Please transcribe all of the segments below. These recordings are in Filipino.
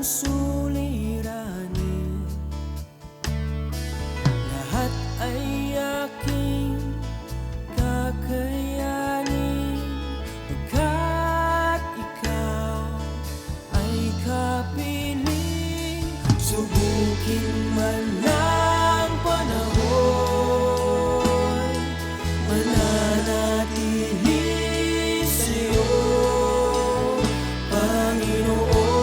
suliranin, lahat ay aking kakayanin, pagkat ikaw ay kapiling. Subukin man ng panahon, mananatili sa'yo, Panginoon.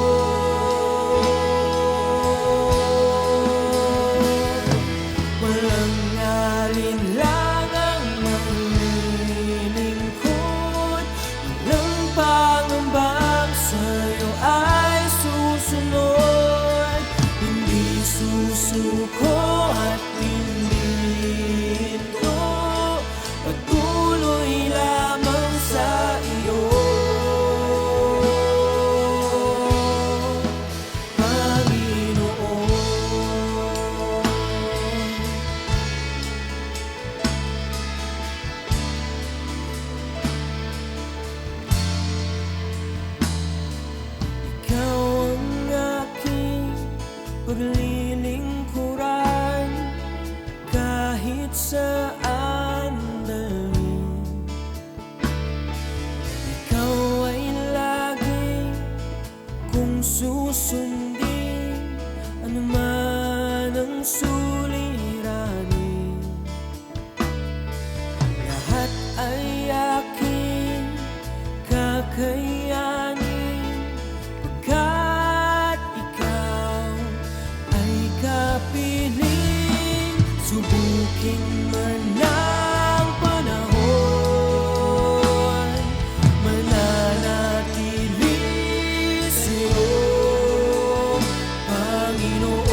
Walang alinlangang maglilingkod, walang pangambang sa'yo ay susunod. Hindi susuko at hindi ito, patuloy lamang sa iyo, Panginoon. Ikaw ang aking paglilingkuran, kahit saan dalhin. Ikaw ay lagi kung susundin, anuman ang suliranin, lahat ay aking kakayanin, pagkat ikaw ay kapiling. Subukin man ng panahon, mananatili sa'yo, Panginoon.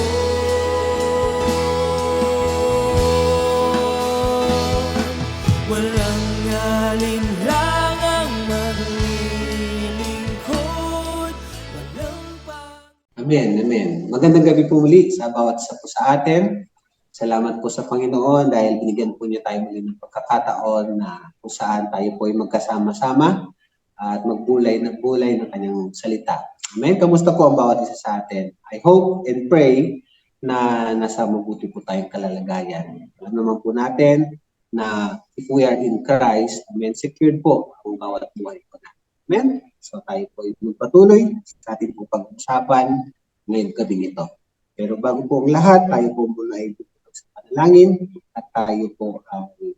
Walang alinlangang maglilingkod, walang Amen, amen. Magandang gabi po muli sa bawat isa po sa atin. Salamat po sa Panginoon dahil binigyan po niya tayo muli ng pagkakataon na kung saan tayo po ay magkasama-sama at magbulay ng kanyang salita. Amen. Kamusta po ang bawat isa sa atin? I hope and pray na nasa mabuti po tayong kalalagayan. Alam naman po natin na if we are in Christ, amen, secured po ang bawat buhay po natin. Amen? So tayo po ay magpatuloy sa ating po pag-usapan ngayong gabi ito. Pero bago po ang lahat, tayo po muna ay sa panalangin at tayo po ay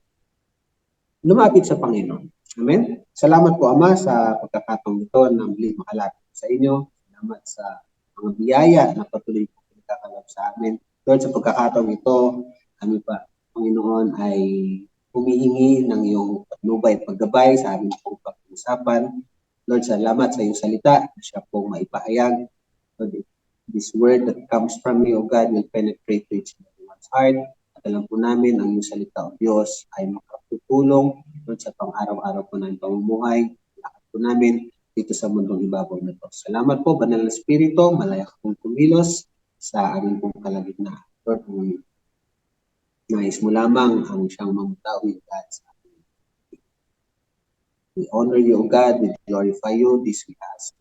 lumapit sa Panginoon. Amen? Salamat po, Ama, sa pagkakataong ito na muli makalapit sa inyo. Salamat sa mga biyaya na patuloy po pinagkakalap sa amin. Lord, sa pagkakataong ito, kami pa, Panginoon, ay humihingi ng iyong patnubay at paggabay sa aming pong pag-usapan. Lord, salamat sa iyong salita na siya pong maipahayag. Lord, this word that comes from you, O God, will penetrate to each and everyone's heart. At alam po namin, ang iyong salita, O Diyos, ay makatutulong, Lord, sa pang-araw-araw po ng pamumuhay. Lahat po namin dito sa mundong ibabaw na ito. Salamat po, Banal na Espiritu, malaya kong kumilos sa aming pong kalagitnaan. Lord, nais mo lamang ang siyang mamutawi, God, sa amin. We honor you, O God, we glorify you, this we ask.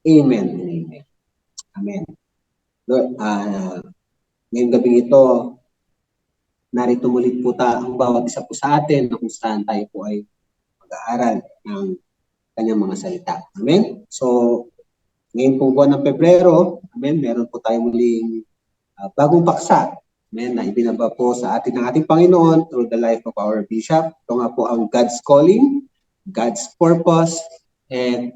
Amen and amen. Amen. Lord, ngayong gabi ito, narito muli po ang bawat isa po sa atin na kung saan tayo po ay mag-aaral ng kanyang mga salita. Amen? So, ngayon po buwan ng Pebrero, amen, meron po tayo muling bagong paksa, amen, na ibinaba po sa atin ng ating Panginoon through the life of our Bishop. Ito nga po ang God's calling, God's purpose, and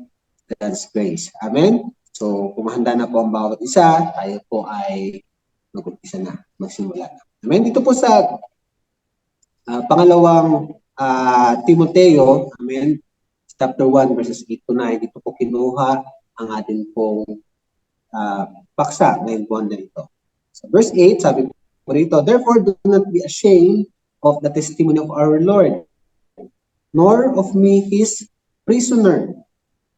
God's grace. Amen? So, kung handa na po ang bawat isa, tayo po ay mag-umpisa na, magsimula na. Amen? Dito po sa pangalawang Timoteo, amen, chapter 1, verses 8 to 9, dito po kinuha ang ating pong paksa ngayong buwan na ito. So, verse 8, sabi po rito, therefore do not be ashamed of the testimony of our Lord, nor of me his prisoner,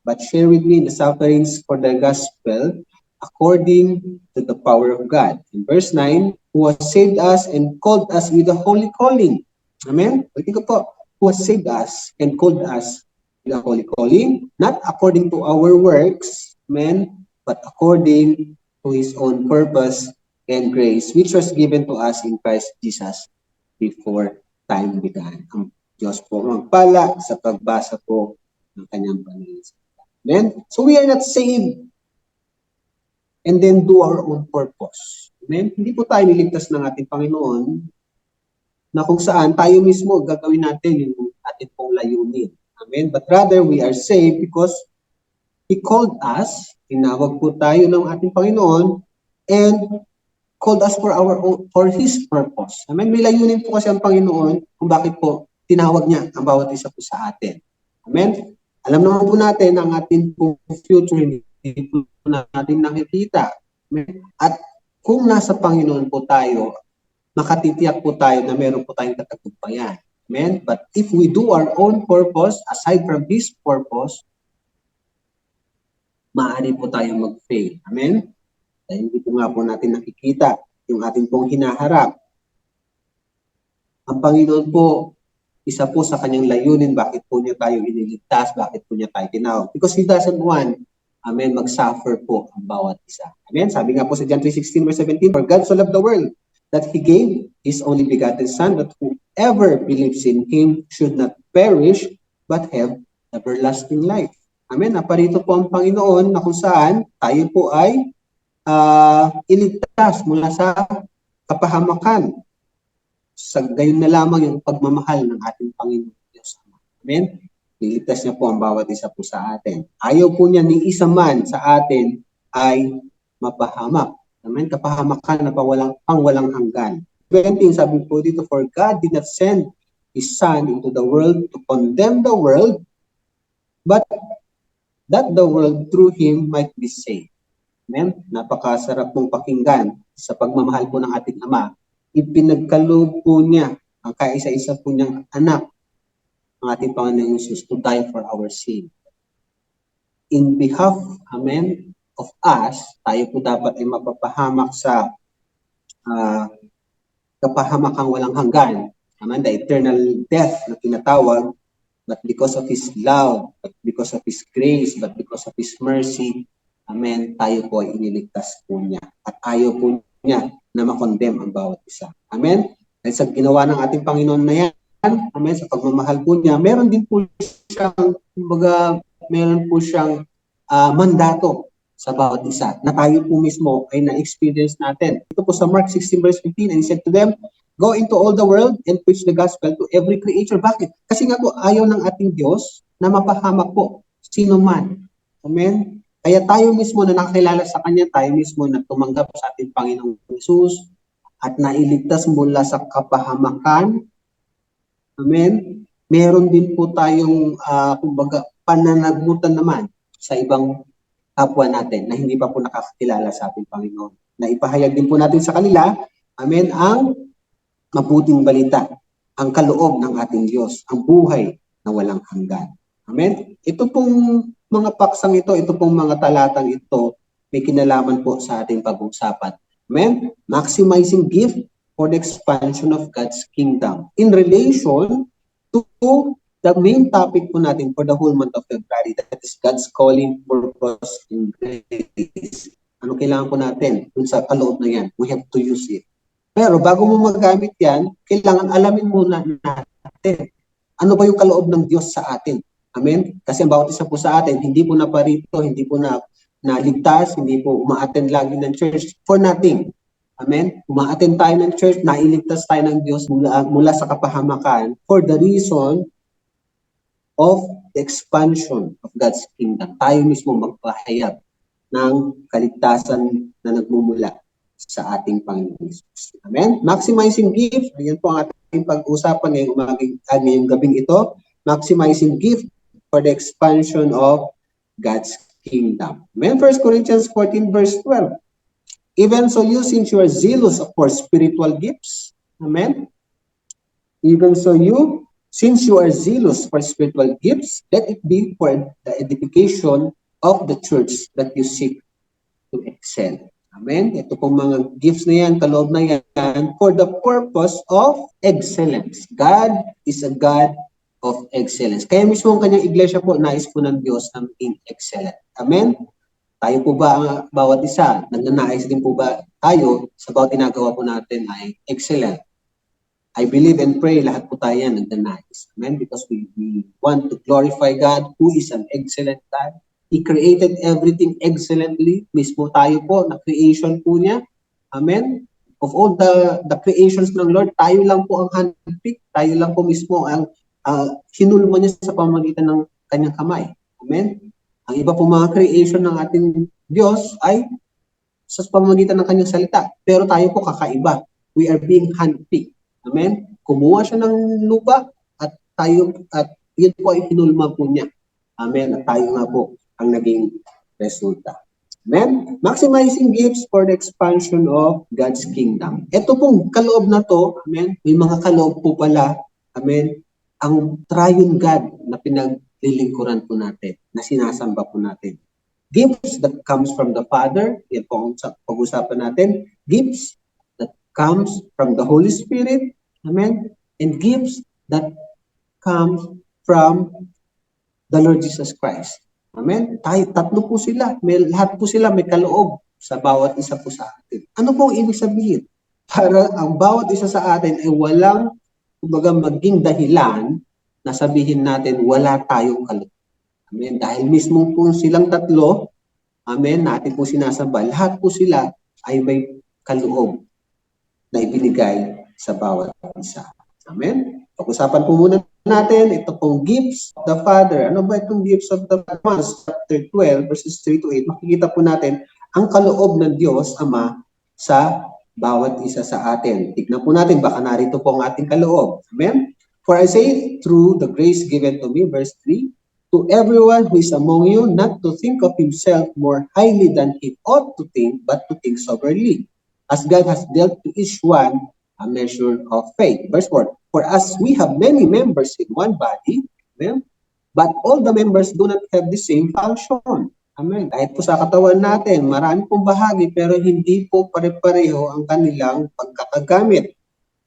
but share with me the sufferings for the gospel according to the power of God. In verse 9, who has saved us and called us with a holy calling. Amen? Pwede ko po, who has saved us and called us with a holy calling, not according to our works, amen, but according to His own purpose and grace, which was given to us in Christ Jesus before time began. Ang Diyos po magpala sa pagbasa po ng kanyang banal. Amen? So we are not saved and then do our own purpose. Amen? Hindi po tayo niligtas ng ating Panginoon na kung saan tayo mismo gagawin natin yung ating pong layunin. Amen? But rather, we are saved because He called us, tinawag po tayo ng ating Panginoon, and called us for His purpose. Amen? May layunin po kasi ang Panginoon kung bakit po tinawag niya ang bawat isa po sa atin. Amen? Alam naman po natin ang ating po future, hindi po natin nakikita. Amen? At kung nasa Panginoon po tayo, makatitiyak po tayo na meron po tayong katagumpayan. Amen? But if we do our own purpose, aside from His purpose, maaari po tayong mag-fail. Amen? Dahil hindi po nga po natin nakikita yung ating pong hinaharap. Ang Panginoon po, isa po sa kanyang layunin, bakit po niya tayo iniligtas, bakit po niya tayo tinawag. Because He doesn't want, amen, mag-suffer po ang bawat isa. Amen? Sabi nga po sa John 3:16 verse 17, for God so loved the world that He gave His only begotten Son, that whoever believes in Him should not perish, but have everlasting life. Amen? Naparito po ang Panginoon na kung saan tayo po ay iligtas mula sa kapahamakan. Sa gayon na lamang yung pagmamahal ng ating Panginoon Diyos. Amen? Iligtas niya po ang bawat isa po sa atin. Ayaw po niya ni isa man sa atin ay mapahamak. Amen? Kapahamakan na pangwalang hanggan. 20, sabi po dito, for God did not send His Son into the world to condemn the world, but that the world through Him might be saved. Amen? Napakasarap pong pakinggan sa pagmamahal po ng ating Ama. Ipinagkaloob po niya ang kaisa-isa po niyang anak, ang ating Panginoong Jesus, to die for our sin. In behalf, amen, of us, tayo po dapat ay mapapahamak sa kapahamakang walang hanggan. Amen, the eternal death na tinatawag, but because of His love, but because of His grace, but because of His mercy, amen, tayo po ay iniligtas po niya. At ayaw po niya na makondem ang bawat isa. Amen? Dahil sa ginawa ng ating Panginoon na yan, amen, sa pagmamahal po niya, meron din po siyang, meron po siyang mandato sa bawat isa na tayo po mismo ay na-experience natin. Ito po sa Mark 16 verse 15, and He said to them, go into all the world and preach the gospel to every creature. Bakit? Kasi nga po, ayaw ng ating Diyos na mapahamak po sino man. Amen? Kaya tayo mismo na nakakilala sa Kanya, tayo mismo na tumanggap sa ating Panginoong Jesus at nailigtas mula sa kapahamakan. Amen? Meron din po tayong, kumbaga, pananagutan naman sa ibang kapwa natin na hindi pa po nakakilala sa ating Panginoon. Na ipahayag din po natin sa kanila, amen, ang mabuting balita, ang kaloob ng ating Diyos, ang buhay na walang hanggan. Amen? Ito pong mga paksang ito pong mga talatang ito, may kinalaman po sa ating pag-uusapan. Amen? Maximizing gift for the expansion of God's kingdom. In relation to the main topic po natin for the whole month of February, that is God's calling, purpose, and grace. Ano kailangan po natin dun sa kaloob na yan? We have to use it. Pero bago mo magamit yan, kailangan alamin muna natin. Ano ba yung kaloob ng Diyos sa atin? Amen? Kasi ang bawat isa po sa atin, hindi po naparito, hindi po naligtas, hindi po uma-attend lagi ng church for nothing. Amen? Uma-attend tayo ng church, nailigtas tayo ng Diyos mula sa kapahamakan for the reason of the expansion of God's kingdom. Tayo mismo magpahayag ng kaligtasan na nagmumula sa ating Panginoon Jesus. Amen? Maximizing gift, ayan po ang ating pag-usapan ngayong gabing ito. Maximizing gift for the expansion of God's kingdom. Amen? 1 Corinthians 14 verse 12. Even so you, since you are zealous for spiritual gifts, amen? Even so you, since you are zealous for spiritual gifts, let it be for the edification of the church that you seek to excel. Amen? Ito pong mga gifts na yan, kaloob na yan, for the purpose of excellence. God is a God of excellence. Kaya mismo ang kanyang iglesia po, nais po ng Diyos na maging excellent. Amen? Tayo po ba, bawat isa, nagnanais din po ba tayo sa bawat ginagawa po natin ay excellent? I believe and pray lahat po tayo yan nagnanais. Amen? Because we want to glorify God who is an excellent God. He created everything excellently. Mismo tayo po, na creation po niya. Amen? Of all the creations ng Lord, tayo lang po ang handpick. Tayo lang po mismo ang hinulmo niya sa pamamagitan ng kanyang kamay. Amen? Ang iba po mga creation ng ating Diyos ay sa pamamagitan ng kanyang salita. Pero tayo po kakaiba. We are being handpicked. Amen? Kumuha siya ng lupa at yun po ay hinulma po niya. Amen? At tayo nga po ang naging resulta. Amen? Maximizing gifts for the expansion of God's kingdom. Ito pong kaloob na to, amen, may mga kaloob po pala, amen, ang triune God na pinaglilingkuran po natin, na sinasamba po natin. Gifts that comes from the Father, yan po ang pag-usapan natin. Gifts that comes from the Holy Spirit, amen, and gifts that comes from the Lord Jesus Christ. Amen? Tatlo po sila. Lahat po sila may kaloob sa bawat isa po sa atin. Ano po ang ibig sabihin? Para ang bawat isa sa atin ay walang, kumbaga, maging dahilan na sabihin natin wala tayong kaloob. Amen? Dahil mismo po silang tatlo, amen, natin po sinasamba, lahat po sila ay may kaloob na ibinigay sa bawat isa. Amen? Pag-usapan po muna natin ito pong gifts of the Father. Ano ba itong gifts of the Father? Chapter 12, verses 3 to 8, makikita po natin ang kaloob ng Diyos Ama sa bawat isa sa atin. Tignan po natin, baka narito po ang ating kaloob. Amen? For I say, through the grace given to me, verse 3, to everyone who is among you, not to think of himself more highly than he ought to think, but to think soberly, as God has dealt to each one a measure of faith. Verse 4, for as we have many members in one body, amen, but all the members do not have the same function. Amen. Kahit po sa katawan natin, marami pong bahagi pero hindi po pare-pareho ang kanilang pagkakagamit.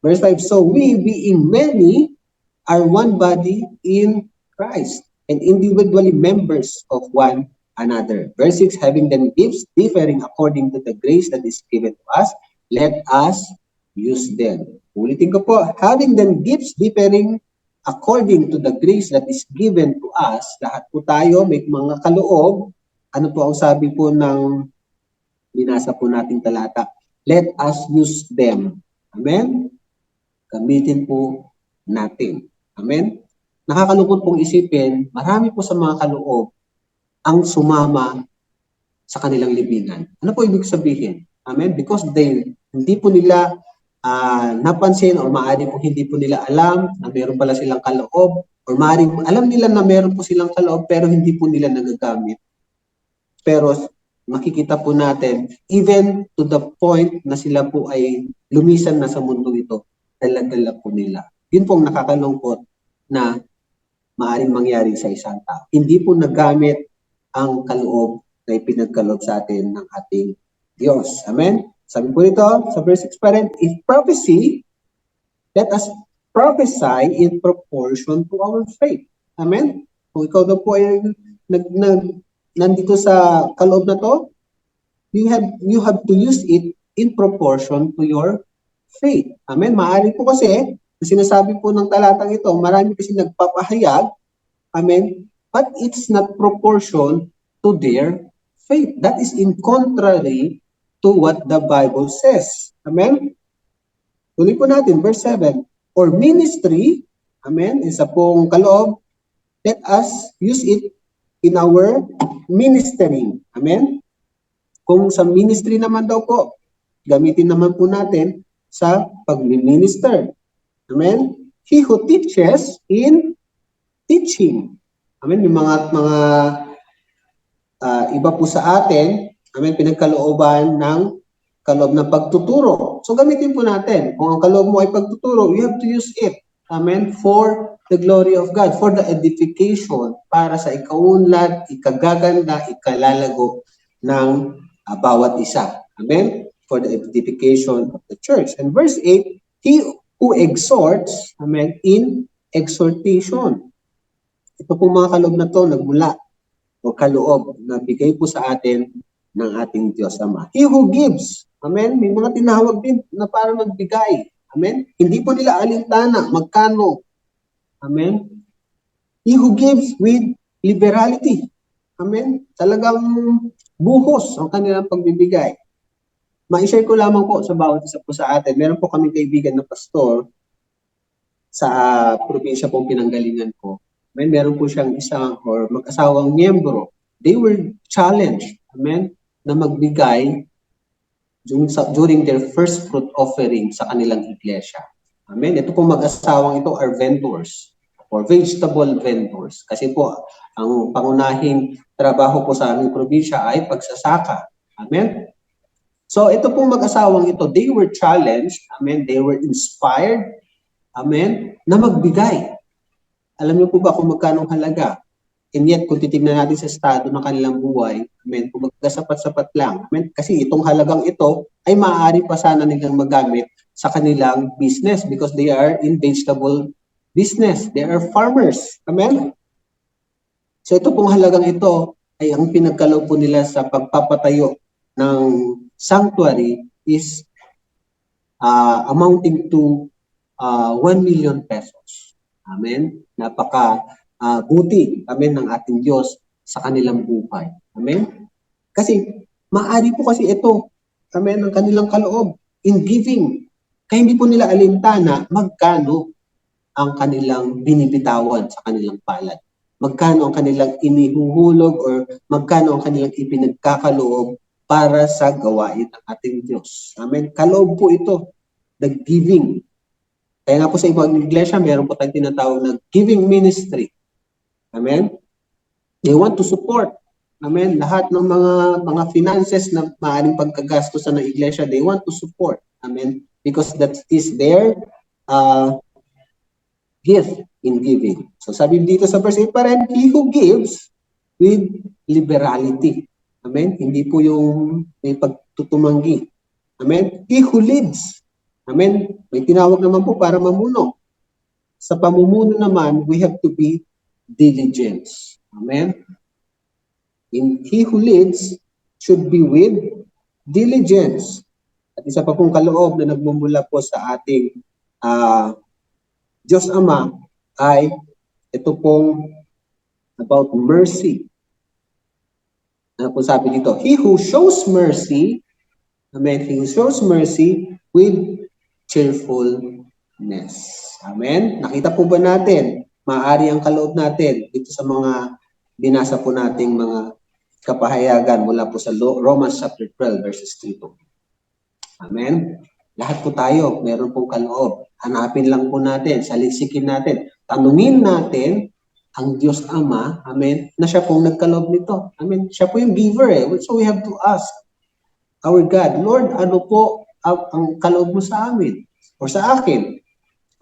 Verse 5, so we being many are one body in Christ and individually members of one another. Verse 6, having then gifts differing according to the grace that is given to us, let us use them. Ulitin ko po, having then gifts differing according to the grace that is given to us, lahat po tayo may mga kaloob. Ano po ang sabi po ng binasa po nating talata? Let us use them. Amen? Gamitin po natin. Amen? Nakakalungkot pong isipin, marami po sa mga kaloob ang sumama sa kanilang libingan. Ano po ibig sabihin? Amen? Because hindi po nila napansin or maaari po hindi po nila alam na meron pala silang kaloob or maaari alam nila na meron po silang kaloob pero hindi po nila nagagamit. Pero makikita po natin even to the point na sila po ay lumisan na sa mundo ito, dala-dala po nila. Yun pong nakakalungkot na maaaring mangyari sa isang tao. Hindi po nagamit ang kaloob na ipinagkaloob sa atin ng ating Diyos. Amen? Sabi po nito, sa verse 6 pa rin, if prophecy, let us prophesy in proportion to our faith. Amen? Kung ikaw na po ay nandito sa kaloob na to, you have to use it in proportion to your faith. Amen? Maaari po kasi, sinasabi po ng talatang ito, marami kasi nagpapahayag, amen, but it's not proportion to their faith. That is in contrary to what the Bible says. Amen? Tuloy po natin, verse 7. Or ministry, amen, isa pong kaloob, let us use it in our ministering. Amen? Kung sa ministry naman daw po, gamitin naman po natin sa pag-minister. Amen? He who teaches in teaching. Amen? Yung mga iba po sa atin, amen, pinagkalooban ng kaloob ng pagtuturo. So gamitin po natin. Kung ang kaloob mo ay pagtuturo, you have to use it. Amen? For the glory of God, for the edification, para sa ikaunlad, ikagaganda, ikalalago ng bawat isa. Amen? For the edification of the church. And verse 8, he who exhorts, amen, in exhortation. Ito po mga kaloob na to, nagmula o kaloob na bigay po sa atin ng ating Diyos Ama. He who gives. Amen? May mga tinawag din na para magbigay. Amen? Hindi po nila alintana magkano. Amen? He who gives with liberality. Amen? Talagang buhos ang kanilang pagbibigay. Ma-share ko lamang po sa bawat isa po sa atin. Meron po kaming kaibigan na pastor sa probinsya pong pinanggalingan ko. Meron po siyang isang or mag-asawang miyembro. They were challenged, amen, na magbigay during their first fruit offering sa kanilang iglesia. Amen. Ito pong mag-asawang ito are vendors or vegetable vendors. Kasi po, ang pangunahing trabaho po sa aming probinsya ay pagsasaka. Amen. So ito pong mag-asawang ito, they were challenged, amen, they were inspired, amen, na magbigay. Alam niyo po ba kung magkano halaga? And yet, kung titignan natin sa estado ng kanilang buhay, amen, kung magkasapat-sapat lang, amen, kasi itong halagang ito ay maaari pa sana nilang magamit sa kanilang business because they are in vegetable business. They are farmers. Amen? So ito pong halagang ito ay ang pinagkaloob po nila sa pagpapatayo ng sanctuary is amounting to 1 million pesos. Amen? Napaka buti, amen, ng ating Diyos sa kanilang buhay. Amen? Kasi, maaari po kasi ito, amen, ang kanilang kaloob in giving. Kaya hindi po nila alintana magkano ang kanilang binibitawan sa kanilang palad. Magkano ang kanilang inihuhulog or magkano ang kanilang ipinagkakaloob para sa gawain ng ating Diyos. Amen? Kaloob po ito, the giving. Kaya nga po sa ibang iglesia, meron po tayong tinatawag na giving ministry. Amen? They want to support. Amen? Lahat ng mga finances na maaaring pagkagastosan ng iglesia, they want to support. Amen? Because that is their gift in giving. So sabi dito sa verse 8 pa rin, he who gives with liberality. Amen? Hindi po yung may pagtutumanggi. Amen? He who leads. Amen? May tinawag naman po para mamuno. Sa pamumuno naman, we have to be diligent. Amen? And he who leads should be with diligence. At isa pa pong kaloob na nagmumula po sa ating Diyos Ama ay ito pong about mercy. Ano po sabi dito? He who shows mercy, amen, he who shows mercy with cheerfulness. Amen? Nakita po ba natin? Maaari ang kaloob natin dito sa mga binasa po nating mga kapahayagan mula po sa Romans chapter 12 verses 3 to. Amen? Lahat po tayo, meron pong kaloob. Hanapin lang po natin, salisikin natin, tanungin natin ang Diyos Ama, amen, na siya pong nagkaloob nito. Amen? Siya po yung giver eh. So we have to ask our God, Lord, ano po ang kaloob mo sa amin o sa akin?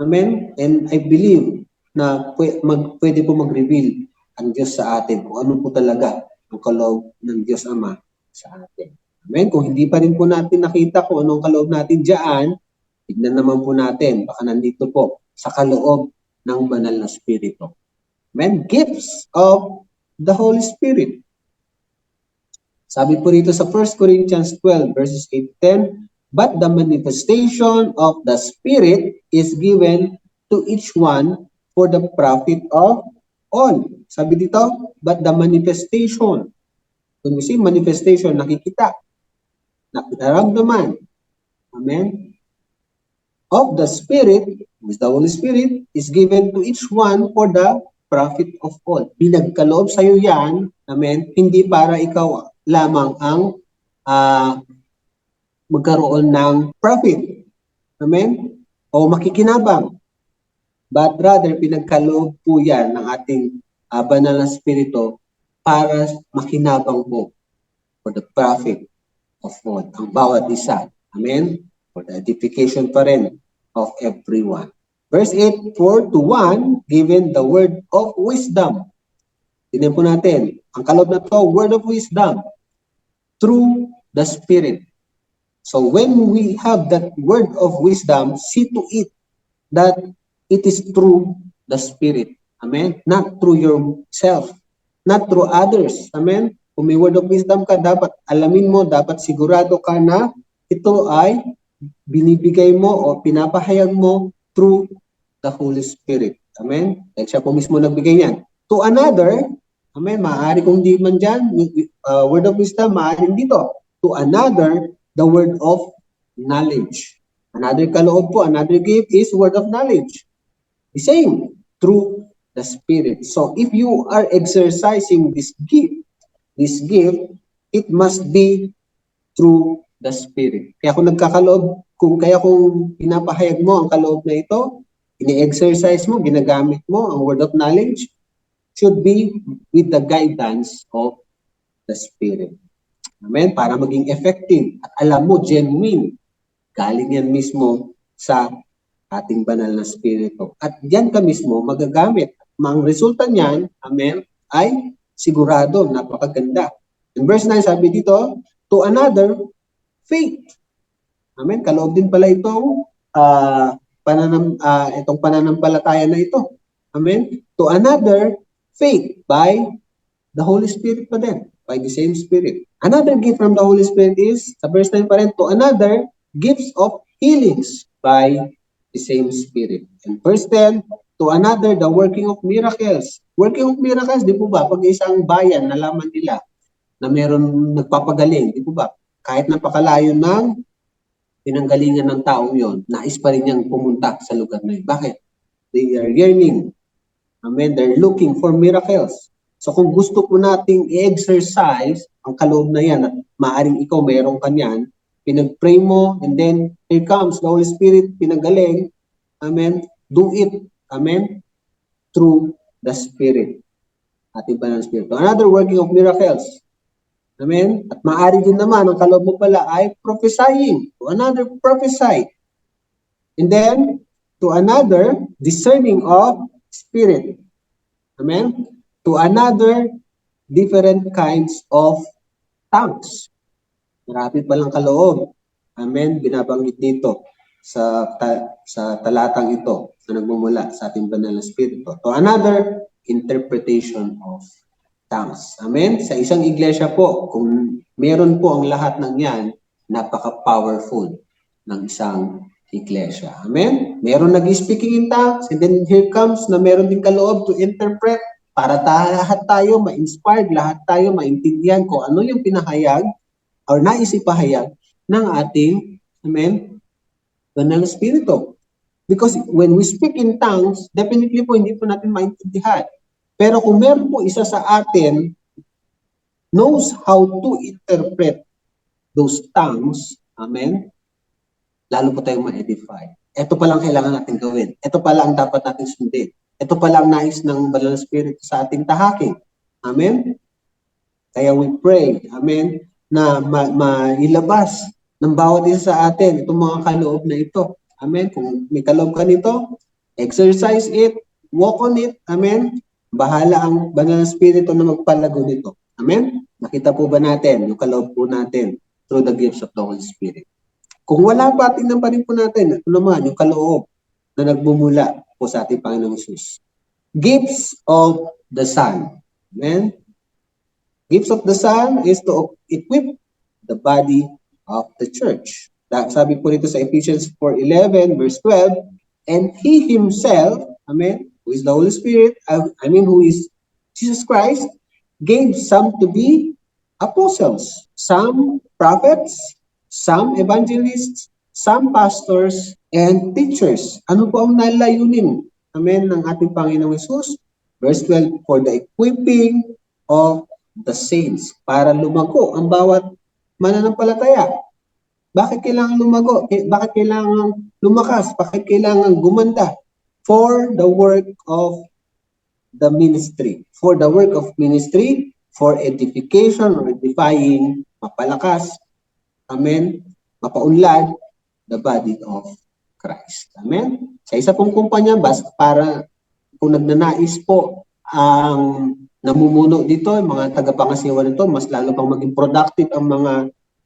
Amen? And I believe na pwede po mag-reveal ang Diyos sa atin kung ano po talaga ang kaloob ng Diyos Ama sa atin. Amen? Kung hindi pa rin po natin nakita kung anong kaloob natin dyan, tignan naman po natin, baka nandito po sa kaloob ng banal na Espiritu. Amen? Gifts of the Holy Spirit. Sabi po rito sa 1 Corinthians 12 verses 8-10, but the manifestation of the Spirit is given to each one for the profit of all. Sabi dito, but the manifestation. When we see manifestation, nakikita, naramdaman, amen, of the Spirit, which the Holy Spirit, is given to each one for the profit of all. Binagkaloob sa'yo yan, amen, hindi para ikaw lamang ang magkaroon ng profit. Amen? O makikinabang. But rather, pinagkaloob po yan ng ating banal na Espiritu para makinabang po for the profit of all. Ang bawat isa. Amen? For the edification pa rin of everyone. Verse 8, for to one given the word of wisdom. Tignan po natin. Ang kaloob na to, word of wisdom through the Spirit. So when we have that word of wisdom, see to it that it is through the Spirit. Amen? Not through yourself. Not through others. Amen? Kung may word of wisdom ka, dapat alamin mo, dapat sigurado ka na ito ay binibigay mo o pinapahayag mo through the Holy Spirit. Amen? Dahil siya po mismo nagbigay niyan. To another, amen, maaari kung di man dyan, word of wisdom, maaaring dito. To another, the word of knowledge. Another kaloob po, another gift is word of knowledge. The same, through the Spirit. So if you are exercising this gift, it must be through the Spirit. Kaya kung nagkakaloob, kung pinapahayag mo ang kaloob na ito, ini-exercise mo, ginagamit mo ang word of knowledge, should be with the guidance of the Spirit. Amen? Para maging effective at alam mo, genuine, galing yan mismo sa ating banal na Spirito. At diyan ka mismo magagamit. Ang resulta niyan, amen, ay sigurado, napakaganda. In verse 9, sabi dito, to another, faith. Amen? Kaloob din pala itong itong pananampalataya na ito. Amen? To another, faith by the Holy Spirit pa din, by the same Spirit. Another gift from the Holy Spirit is, sa verse 9 pa rin, to another, gifts of healings by the same Spirit. And verse 10, to another, the working of miracles. Working of miracles, di po ba? Pag isang bayan, nalaman nila na meron nagpapagaling, di po ba? Kahit napakalayo ng pinanggalingan ng taong yon, nais pa rin niyang pumunta sa lugar na yun. Bakit? They are yearning. Amen. They're looking for miracles. So kung gusto po nating i-exercise ang kaloob na yan, at maaring ikaw mayroong kanyan, pinag-pray mo, and then here comes the Holy Spirit, pinagaling, amen, do it, amen, through the Spirit. Ating banal na Spirit. Another working of miracles. Amen? At maaari din naman, ang kaloob mo pala ay prophesying. To another, prophesy. And then, to another, discerning of spirit. Amen? To another, different kinds of tongues. Marami palang kaloob. Amen? Binabanggit dito sa talatang ito na nagmumula sa ating banal na Espiritu. To another, interpretation of tongues. Amen? Sa isang iglesia po, kung meron po ang lahat ng yan, napaka-powerful ng isang iglesia. Amen? Meron nag-speaking in tongues, and then here comes na meron din kaloob to interpret para lahat tayo ma-inspired, lahat tayo maintindihan kung ano yung pinahayag or naisipahayag ng ating, amen, banal na Espiritu. Because when we speak in tongues, definitely po hindi po natin maintindihan. Pero kung meron po isa sa atin knows how to interpret those tongues, amen, lalo po tayong ma-edify. Ito pa lang kailangan natin gawin. Ito pa lang dapat natin sundin. Ito pa lang nais ng Banal na Espiritu sa ating tahaking. Amen? Kaya we pray, amen, na mailabas ng bawat isa sa atin itong mga kaloob na ito. Amen? Kung may kaloob ka nito, exercise it, walk on it, amen? Bahala ang Banal na Espiritu na magpalago nito. Amen? Nakita po ba natin yung kaloob po natin through the gifts of the Holy Spirit? Kung wala pa, tingnan pa rin po natin ito naman yung kaloob na nagbumula po sa ating Panginoong Hesus. Gifts of the Son. Amen? Gifts of the Son is to equip the body of the church. Sabi po rito sa Ephesians 4:11 verse 12, and He Himself, amen, who is the Holy Spirit, who is Jesus Christ, gave some to be apostles, some prophets, some evangelists, some pastors, and teachers. Ano po ang nalayunin, amen, ng ating Panginoong Hesus? Verse 12, for the equipping of the saints, para lumago ang bawat mananampalataya. Bakit kailangan lumago? Bakit kailangan lumakas? Bakit kailangan gumanda? For the work of the ministry. For the work of ministry, for edification or edifying, mapalakas, amen, mapaunlad, the body of Christ. Amen? Sa isa pong kumpanya, para kung nagnanais po ang namumuno dito, mga tagapangasiwa nito, mas lalo pang maging productive ang mga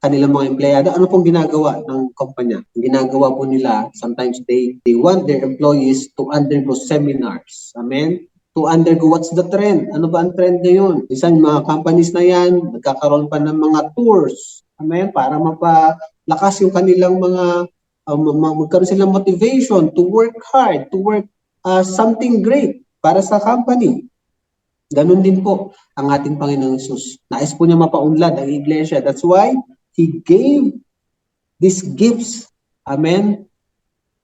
kanilang mga empleyado, ano pong ginagawa ng kumpanya? Ang ginagawa po nila, sometimes they want their employees to undergo seminars. Amen? to undergo what's the trend. Ano ba ang trend ngayon? Isang mga companies na yan, nagkakaroon pa ng mga tours. Amen? Para mapalakas yung kanilang mga, magkaroon silang motivation to work hard, to work something great para sa company. Ganun din po ang ating Panginoong Hesus. Nais po niya mapaunlad ang iglesia. That's why He gave these gifts. Amen?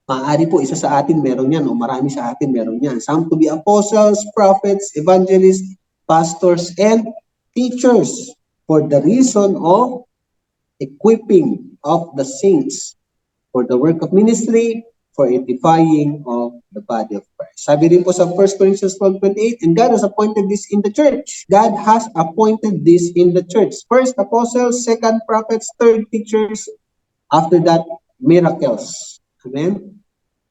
Maaari po, isa sa atin meron yan, o marami sa atin meron yan. Some to be apostles, prophets, evangelists, pastors, and teachers for the reason of equipping of the saints for the work of ministry, for edifying of the body of Christ. Sabi rin po sa 1 Corinthians 12:28, and God has appointed this in the church. God has appointed this in the church. First, apostles, second, prophets, third, teachers, after that, miracles. Amen?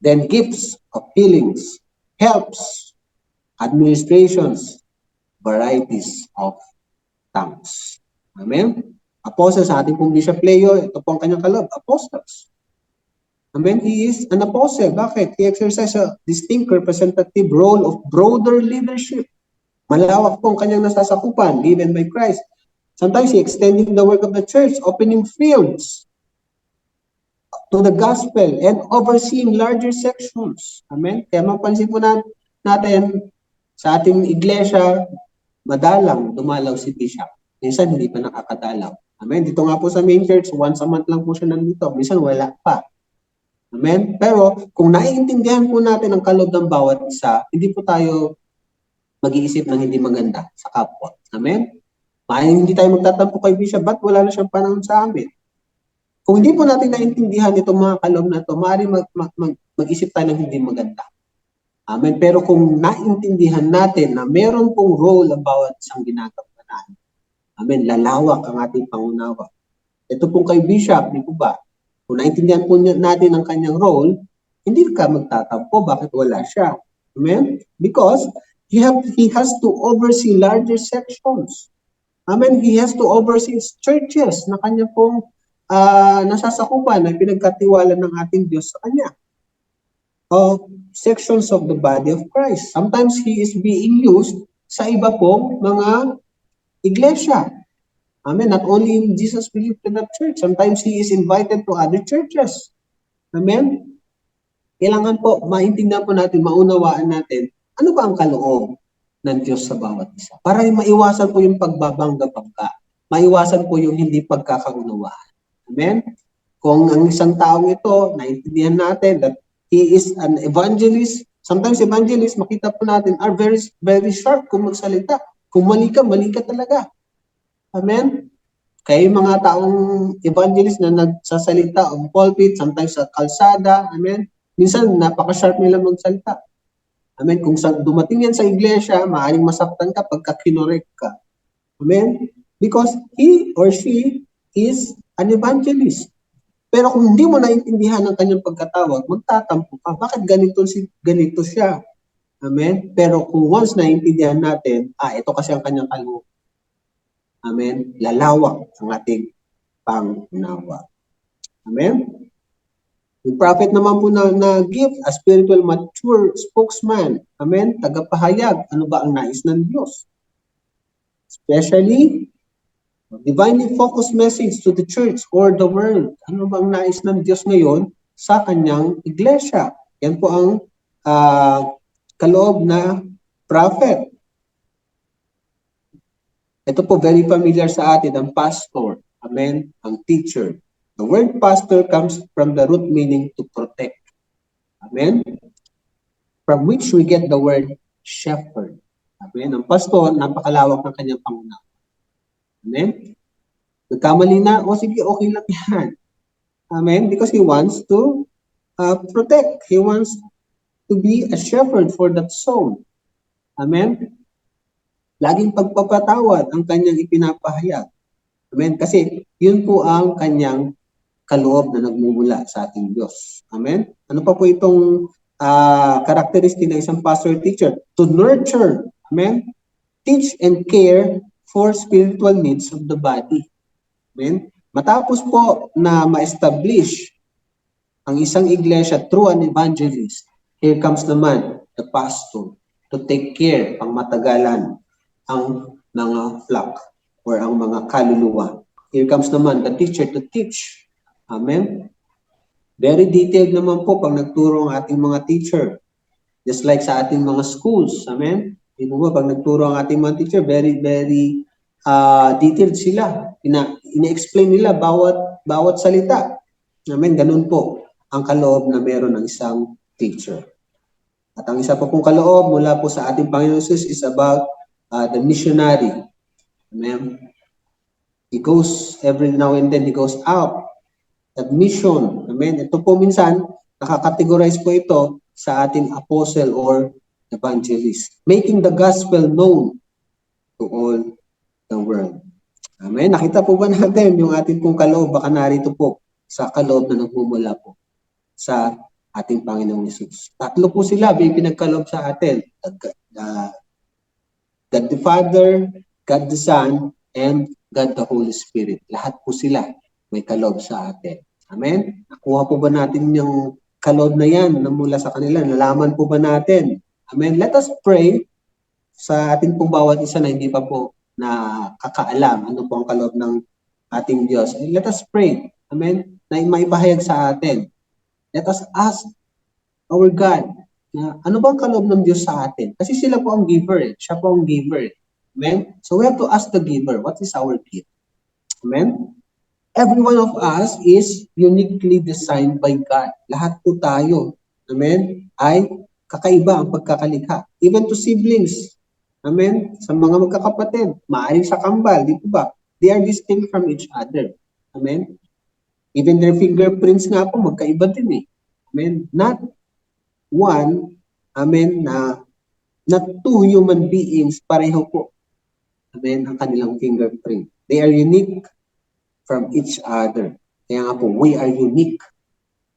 Then gifts of healings, helps, administrations, varieties of tongues. Amen? Apostles, sa ating pong Bishop Leo, ito po ang kanyang kaloob, apostles. Amen? He is an apostle. Bakit? He exercises a distinct representative role of broader leadership. Malawak po ang kanyang nasasakupan given by Christ. Sometimes he extending the work of the church, opening fields to the gospel and overseeing larger sections. Amen? Kaya mapansin po natin sa ating iglesia, madalang dumalaw si Bishop. Minsan hindi pa nakakadalaw. Amen? Dito nga po sa main church, once a month lang po siya nandito. Minsan wala pa. Amen? Pero kung naiintindihan po natin ang kaloob ng bawat isa, hindi po tayo mag-iisip ng hindi maganda sa kapwa. Amen? Maaaring hindi tayo magtatampo kay Bishop, ba't wala na siyang panahon sa amin? Kung hindi po natin naintindihan itong mga kaloob na ito, maaaring mag-isip tayo ng hindi maganda. Amen? Pero kung naintindihan natin na meron pong role ang bawat isang ginagampanan, amen, lalawak ang ating pangunawa. Ito pong kay Bishop, di po ba? Kung naintindihan po natin ang kanyang role, hindi ka magtatampo, bakit wala siya? Amen? Because he has to oversee larger sections. Amen? He has to oversee churches na kanya pong nasasakupan na pinagkatiwala ng ating Diyos sa kanya. Sections of the body of Christ. Sometimes he is being used sa iba pong mga iglesia. Amen. Not only in Jesus believed in that church. Sometimes he is invited to other churches. Amen. Kailangan po maintindihan po natin, maunawaan natin, ano ba ang kaloob ng Diyos sa bawat isa? Para maiwasan po yung pagbabangga-bangga. Maiwasan po yung hindi pagkakaunawaan. Amen? Kung ang isang taong ito, naintindihan natin that he is an evangelist, sometimes evangelists, makita po natin, are very, very sharp kung magsalita. Kung mali ka talaga. Amen? Kaya yung mga taong evangelist na nagsasalita on pulpit, sometimes sa kalsada, amen? Minsan, napaka-sharp nila magsalita. Amen? Kung dumating yan sa iglesia, maaaring masaktan ka pagka kinorek ka. Amen? Because he or she is an evangelist. Pero kung hindi mo naintindihan ang kanyang pagkatawag, magtatampo ka. Bakit ganito siya? Amen? Pero kung once naintindihan natin, ito kasi ang kanyang kaloob. Amen? Lalawak ang ating pangunawa. Amen? Yung prophet naman po na gift, a spiritual mature spokesman. Amen? Tagapahayag. Ano ba ang nais ng Diyos? Especially, divinely focused message to the church or the world. Ano bang nais ng Diyos ngayon sa kanyang iglesia? Yan po ang kaloob na prophet. Ito po very familiar sa atin, ang pastor. Amen? Ang teacher. The word pastor comes from the root meaning to protect. Amen? From which we get the word shepherd. Amen? Ang pastor, napakalawak ng kanyang pangunawa. Amen? Nagkamali na, sige, okay lang yan. Amen? Because he wants to protect. He wants to be a shepherd for that soul. Amen? Laging pagpapatawad ang kanyang ipinapahayag. Amen? Kasi yun po ang kanyang kaloob na nagmumula sa ating Diyos. Amen? Ano pa po itong characteristic ng isang pastor teacher? To nurture. Amen? Teach and care for spiritual needs of the body. Amen? Matapos po na ma-establish ang isang iglesia through an evangelist, here comes naman the pastor to to take care, pangmatagalan ang mga flock or ang mga kaluluwa. Here comes naman the teacher to teach. Amen? Very detailed naman po pag nagturo ang ating mga teacher. Just like sa ating mga schools. Amen? Di po ba, pag nagturo ang ating mga teacher, very, very detailed sila. Ina-explain nila bawat salita. Amen? Ganun po ang kaloob na meron ng isang teacher. At ang isa pa pong kaloob mula po sa ating Panginoon Jesus is about the missionary. Amen? He goes, every now and then, he goes out at mission. Amen? Ito po minsan, nakakategorize po ito sa ating apostle or evangelist. Making the gospel known to all the world. Amen? Nakita po ba natin yung ating pong kaloob? Baka narito po sa kaloob na nagmumula po sa ating Panginoong Yesus. Tatlo po sila, may pinagkaloob sa atin. God the Father, God the Son, and God the Holy Spirit. Lahat po sila may kaloob sa atin. Amen? Nakuha po ba natin yung kaloob na yan na mula sa kanila? Nalaman po ba natin? Amen? Let us pray sa ating pong bawat isa na hindi pa po nakakaalam ano po ang kaloob ng ating Diyos. And let us pray. Amen? Na maipahayag sa atin. Let us ask our God na ano bang kaloob ng Diyos sa atin? Kasi sila po ang giver eh. Siya po ang giver eh. Amen? So we have to ask the giver, what is our gift? Amen? Every one of us is uniquely designed by God. Lahat po tayo, amen, ay kakaiba ang pagkakalikha. Even to siblings, amen, sa mga magkakapatid, maaaring sa kambal, di po ba? They are distinct from each other. Amen? Even their fingerprints nga po, magkaiba din eh. Amen? Not one, amen, not two human beings, pareho po. Amen, ang kanilang fingerprint. They are unique from each other. Kaya nga po, we are unique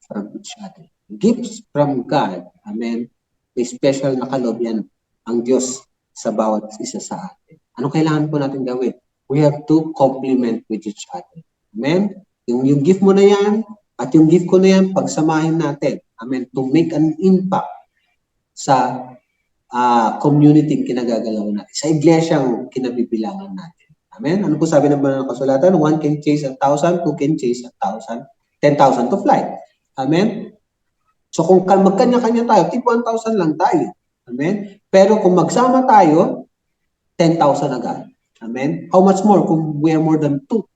from each other. Gifts from God. Amen. May special na kaloob yan ang Diyos sa bawat isa sa atin. Anong kailangan po natin gawin? We have to complement with each other. Amen. Yung gift mo na yan at yung gift ko na yan, pagsamahin natin. Amen. To make an impact sa community kinagagalaw natin. Sa iglesyang kinabibilangan natin. Amen? Ano po sabi ng banal na kasulatan? 1 can chase 1,000, 2 can chase 1,000, 10,000 to fly. Amen? So kung magkanya-kanya tayo, tip 1,000 lang tayo. Amen? Pero kung magsama tayo, 10,000 agad. Amen? How much more kung we are more than 2?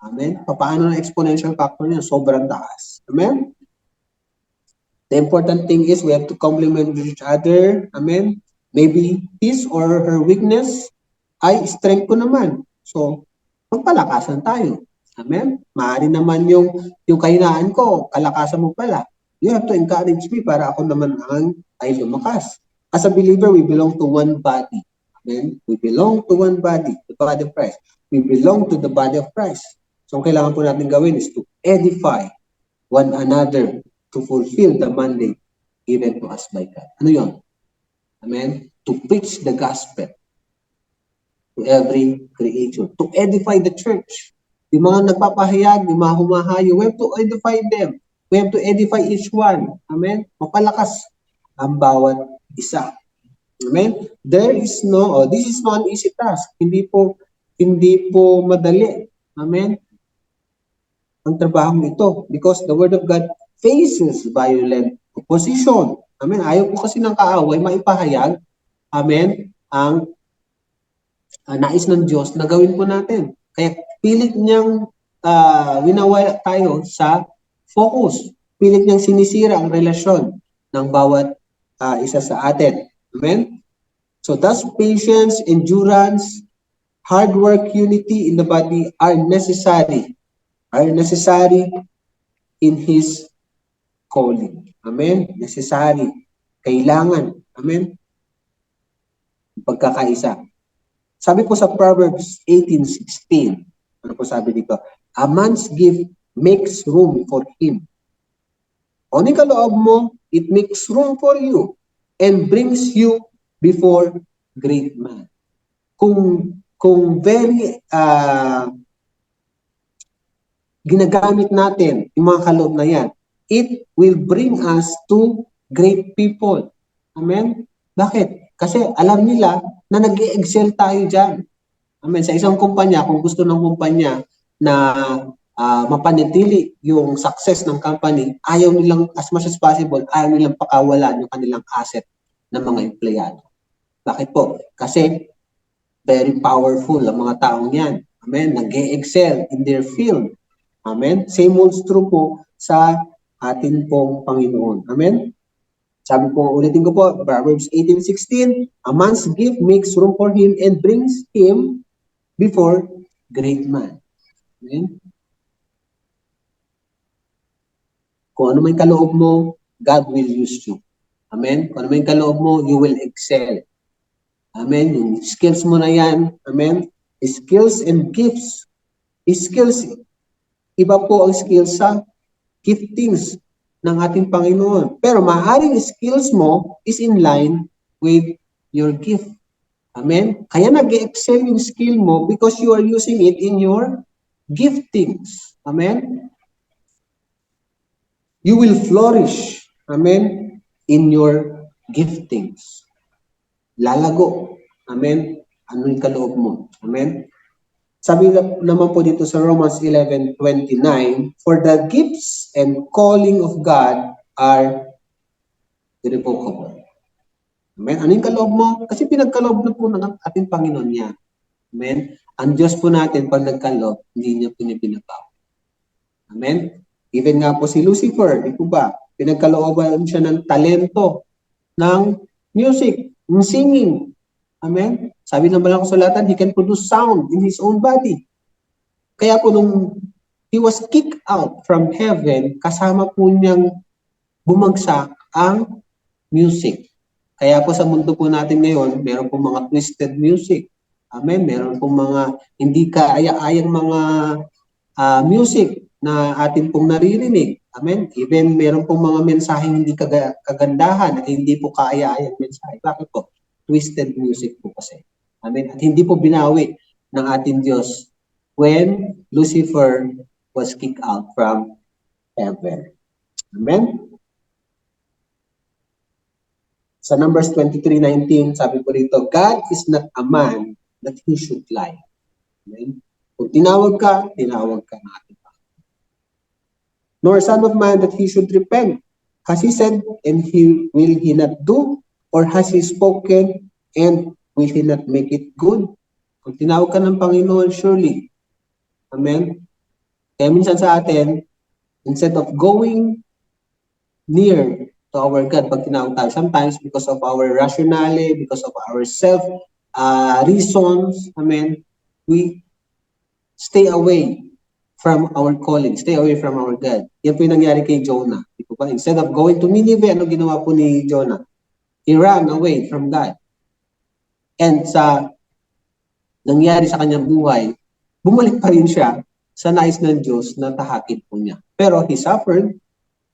Amen? Paano na exponential factor niya? Sobrang taas. Amen? The important thing is we have to complement each other. Amen? Maybe his or her weakness ay strength ko naman. So, magpalakasan tayo. Amen? Maaari naman yung kahinaan ko, kalakasan mo pala. You have to encourage me para ako naman ay lumakas. As a believer, we belong to one body. Amen? We belong to one body, the body of Christ. We belong to the body of Christ. So, ang kailangan po natin gawin is to edify one another to fulfill the mandate given to us by God. Ano yun? Amen? To preach the gospel to every creature. To edify the church. Yung mga nagpapahayag, yung mga humahayo, we have to edify them. We have to edify each one. Amen? Mapalakas ang bawat isa. Amen? This is not an easy task. Hindi po madali. Amen? Ang trabahong ito. Because the Word of God faces violent opposition. Amen? Ayaw po kasi ng kaaway maipahayag. Amen? Ang nais ng Diyos na gawin po natin. Kaya pilit niyang winawala tayo sa focus. Pilit niyang sinisira ang relasyon ng bawat isa sa atin. Amen? So thus patience, endurance, hard work, unity in the body are necessary. Are necessary in His calling. Amen? Necessary. Kailangan. Amen? Pagkakaisa. Sabi po sa Proverbs 18:16, ano po sabi dito? A man's gift makes room for him. O ni kaloob mo, it makes room for you and brings you before great man. Kung very ginagamit natin yung mga kaloob na yan, it will bring us to great people. Amen? Bakit? Kasi alam nila na nag-excel tayo dyan. Amen. Sa isang kumpanya, kung gusto ng kumpanya na mapanatili yung success ng company, ayaw nilang, as much as possible, ayaw nilang pakawalan yung kanilang asset ng mga empleyado. Bakit po? Kasi very powerful ang mga taong yan. Amen. Nag-excel in their field. Amen. Same holds true po sa atin pong Panginoon. Amen. Sabi po, ulitin ko po, Proverbs 18:16, a man's gift makes room for him and brings him before great man. Amen. Kung ano may kaloob mo, God will use you. Amen. Kung ano may kaloob mo, you will excel. Amen. Yung skills mo na yan. Amen. Skills and gifts. Skills, iba po ang skills sa giftings ng ating Panginoon. Pero maaaring skills mo is in line with your gift. Amen? Kaya nag-excel yung skill mo because you are using it in your giftings. Amen? You will flourish. Amen? In your giftings. Lalago. Amen? Ano yung kaloob mo? Amen? Sabi naman po dito sa Romans 11:29, for the gifts and calling of God are irrevocable. Amen? Ano yung kaloob mo? Kasi pinagkaloob na po ng ating Panginoon yan. Amen? Ang Diyos po natin, pag nagkaloob, hindi niya pinipinabaw. Amen? Even nga po si Lucifer, di po ba? Pinagkalooban siya ng talento, ng music, ng singing. Amen? Sabi ng Banal na Kasulatan, he can produce sound in his own body. Kaya po nung he was kicked out from heaven, kasama po niyang bumagsak ang music. Kaya po sa mundo po natin ngayon, meron po mga twisted music. Amen? Meron po mga hindi kaaya-ayang mga music na atin pong naririnig. Amen? Even meron pong mga mensaheng hindi kagandahan at hindi po kaaya-ayang mensahe. Bakit po? Twisted music po kasi. Amen? At hindi po binawi ng ating Diyos when Lucifer was kicked out from heaven. Amen? Sa Numbers 23:19, sabi po rito, God is not a man that he should lie. Amen? Kung tinawag ka ng ating Panginoon. Nor son of man that he should repent. Has he said, and will he not do? Or has he spoken, and will he not make it good? Kung tinawag ka ng Panginoon, surely. Amen? Kaya minsan sa atin, instead of going near to our God, pag tinawag tayo, sometimes because of our rationale, because of our self reasons, amen, we stay away from our calling, stay away from our God. Yan po yung nangyari kay Jonah. Instead of going to Nineveh, ano ginawa po ni Jonah? He ran away from God. And sa nangyari sa kanyang buhay, bumalik pa rin siya sa nais ng Diyos na tahakin po niya. Pero he suffered,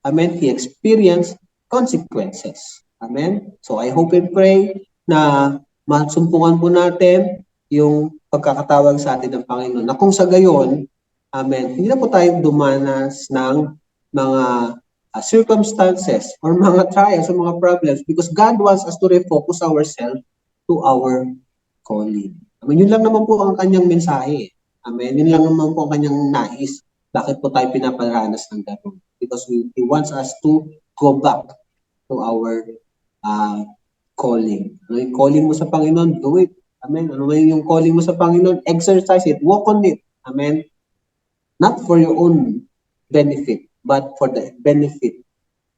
amen, he experienced consequences. Amen? So I hope and pray na masumpungan po natin yung pagkakatawag sa atin ng Panginoon. Na kung sa gayon, amen, hindi na po tayo dumanas ng mga circumstances or mga trials or mga problems because God wants us to refocus ourselves to our calling. Amen, yun lang naman po ang kanyang mensahe. Amen, yun lang naman po ang kanyang nais. Bakit po tayo pinaparanas ng gano'n? Because He wants us to go back to our calling. Ano yung calling mo sa Panginoon? Do it. Amen. Ano yung calling mo sa Panginoon? Exercise it. Walk on it. Amen. Not for your own benefit, but for the benefit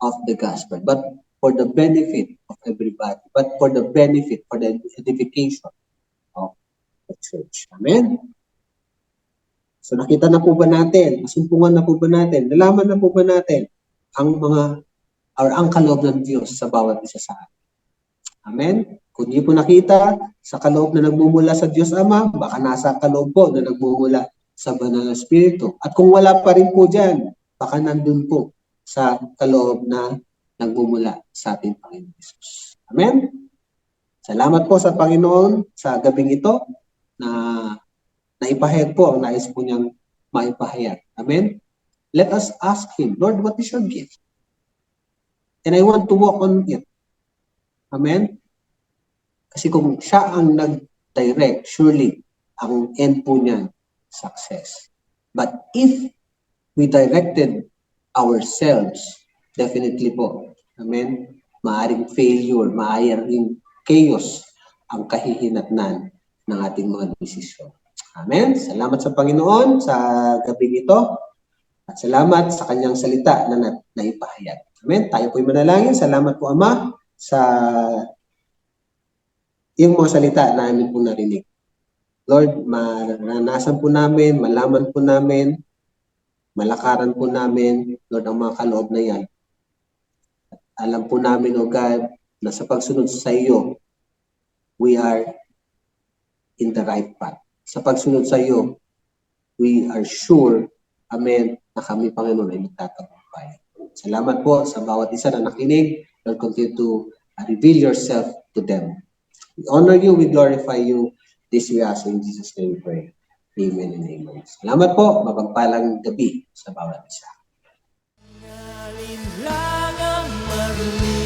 of the gospel, but for the benefit of everybody, but for the benefit, for the edification of the church. Amen. So nakita na po ba natin? Nasumpungan na po ba natin? Nalaman na po ba natin ang mga or ang kaloob ng Diyos sa bawat isa sa atin? Amen? Kung di po nakita sa kaloob na nagmumula sa Diyos Ama, baka nasa kaloob po na nagmumula sa Banal na Espiritu. At kung wala pa rin po dyan, baka nandun po sa kaloob na nagmumula sa ating Panginoon Jesus. Amen? Salamat po sa Panginoon sa gabing ito na naipahayag po ang nais po niyang maipahayag. Amen? Let us ask Him, Lord, what is your gift? And I want to walk on it. Amen? Kasi kung siya ang nag-direct, surely, ang end po niyan, success. But if we directed ourselves, definitely po, amen, maaring failure, maaring chaos ang kahihinatnan ng ating mga desisyon. Amen. Salamat sa Panginoon sa gabi ito at salamat sa kanyang salita na naipahayag. Amen. Tayo po'y manalangin. Salamat po, Ama, sa yung mga salita na namin po narinig. Lord, maranasan po namin, malaman po namin, malakaran po namin, Lord, ang mga kaloob na yan. Alam po namin, O God, na sa pagsunod sa iyo, we are in the right path. Sa pagsunod sa iyo, we are sure, amen, na kami, Panginoon, ay magtatagumpay. Salamat po sa bawat isa na nakinig. Lord, continue to reveal yourself to them. We honor you, we glorify you. This we ask in Jesus' name we pray. Amen and amen. Salamat po, mapagpalang gabi sa bawat isa. Alinlangang marumi